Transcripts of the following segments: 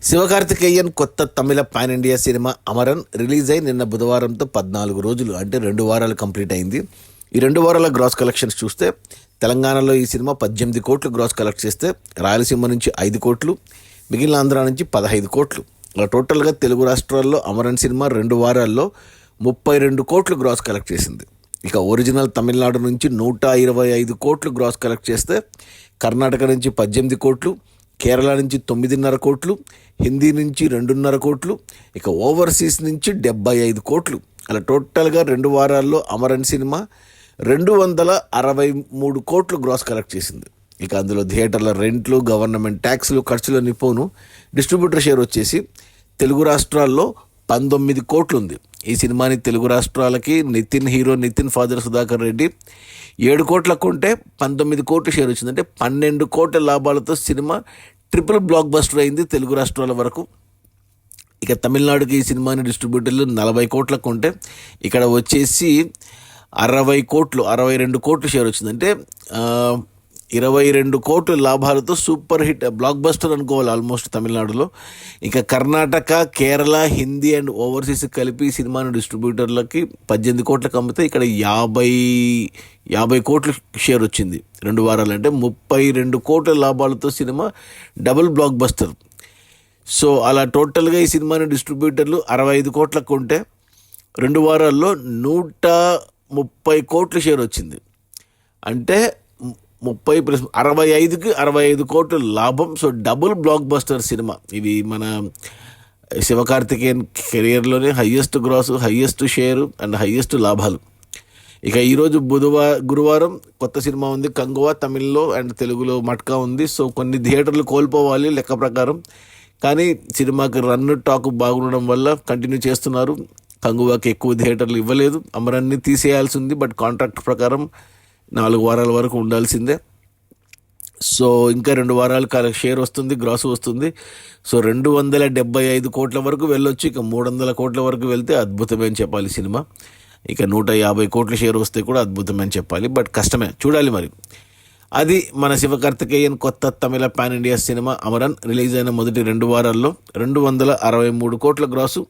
శివకార్తికేయన్ కొత్త తమిళ pan India సినిమా అమరన్ రిలీజ్ అయి నిన్న బుధవారంతో 14 రోజులు అంటే 2 వారాలు కంప్లీట్ అయింది. ఈ 2 వారాల గ్రాస్ కలెక్షన్స్ చూస్తే తెలంగాణలో ఈ సినిమా 18 కోట్లు గ్రాస్ కలెక్ట్ చేస్తే, రాయలసీమ నుంచి 5 కోట్లు, మిగిలిన ఆంధ్ర నుంచి 15 కోట్లు. అలా టోటల్గా తెలుగు రాష్ట్రాల్లో అమరన్ సినిమా 2 వారాల్లో 32 కోట్లు గ్రాస్ కలెక్ట్ చేసింది. ఇక ఒరిజినల్ తమిళనాడు నుంచి 125 కోట్లు గ్రాస్ కలెక్ట్ చేస్తే, కర్ణాటక నుంచి 18 కోట్లు, కేరళ నుంచి 9.5 కోట్లు, హిందీ నుంచి 2.5 కోట్లు, ఇక ఓవర్సీస్ నుంచి 75 కోట్లు. అలా టోటల్గా 2 వారాల్లో అమరన్ సినిమా 263 కోట్లు గ్రాస్ కలెక్ట్ చేసింది. ఇక అందులో థియేటర్ల రెంట్లు, గవర్నమెంట్ ట్యాక్స్లు, ఖర్చులు నిపోను. డిస్ట్రిబ్యూటర్ షేర్ వచ్చేసి తెలుగు రాష్ట్రాల్లో 19 కోట్లు ఉంది. ఈ సినిమాని తెలుగు రాష్ట్రాలకి నితిన్ ఫాదర్ సుధాకర్ రెడ్డి 7 కోట్ల కొంటే 19 కోట్లు షేర్ వచ్చింది. అంటే 12 కోట్ల లాభాలతో సినిమా ట్రిపుల్ బ్లాక్ బస్టర్ అయింది తెలుగు రాష్ట్రాల వరకు. ఇక తమిళనాడుకి ఈ సినిమాని డిస్ట్రిబ్యూటర్లు 40 కోట్ల కొంటే ఇక్కడ వచ్చేసి 62 కోట్లు షేర్ వచ్చింది. అంటే 22 కోట్ల లాభాలతో సూపర్ హిట్ బ్లాక్ బస్టర్ అనుకోవాలి ఆల్మోస్ట్ తమిళనాడులో. ఇంకా కర్ణాటక, కేరళ, హిందీ అండ్ ఓవర్సీస్ కలిపి సినిమాను డిస్ట్రిబ్యూటర్లకి 18 కోట్లకు అమ్మితే ఇక్కడ 50 కోట్ల షేర్ వచ్చింది 2 వారాలు. అంటే 32 కోట్ల లాభాలతో cinema double block buster. So అలా టోటల్గా ఈ సినిమాని డిస్ట్రిబ్యూటర్లు 65 కోట్లకు కొంటే 2 వారాల్లో 130 కోట్ల షేర్ వచ్చింది. అంటే 65 కోట్ల లాభం. సో డబుల్ బ్లాక్ బస్టర్ సినిమా. ఇది మన శివకార్తికేయన్ కెరియర్లోనే highest gross, highest share and highest లాభాలు. ఇక ఈరోజు గురువారం కొత్త సినిమా ఉంది కంగువా, తమిళ్లో అండ్ తెలుగులో మట్కా ఉంది. సో కొన్ని థియేటర్లు కోల్పోవాలి లెక్క ప్రకారం, కానీ సినిమాకి రన్ టాక్ బాగుండడం వల్ల కంటిన్యూ చేస్తున్నారు. కంగువాకి ఎక్కువ థియేటర్లు ఇవ్వలేదు, అమరన్ని తీసేయాల్సి ఉంది. బట్ కాంట్రాక్ట్ ప్రకారం 4 వారాల వరకు ఉండాల్సిందే. సో ఇంకా 2 వారాలు షేర్ వస్తుంది, గ్రాస్ వస్తుంది. సో 275 కోట్ల వరకు వెళ్ళొచ్చు. ఇక 300 కోట్ల వరకు వెళ్తే అద్భుతమే అని చెప్పాలి సినిమా. ఇక 150 కోట్ల షేర్ వస్తే కూడా అద్భుతమే అని చెప్పాలి. బట్ కష్టమే, చూడాలి మరి. అది మన శివకార్తికేయన్ కొత్త తమిళ పాన్ ఇండియా సినిమా అమరన్ రిలీజ్ అయిన మొదటి 2 వారాల్లో 263 కోట్ల గ్రాసు.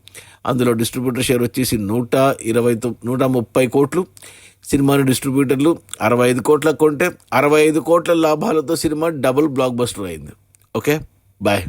అందులో డిస్ట్రిబ్యూటర్ షేర్ వచ్చేసి 130 కోట్లు. సినిమాని డిస్ట్రిబ్యూటర్లు 65 కోట్లకు కొంటే 65 కోట్ల లాభాలతో సినిమా డబుల్ బ్లాక్ బస్టర్ అయింది. Okay, bye.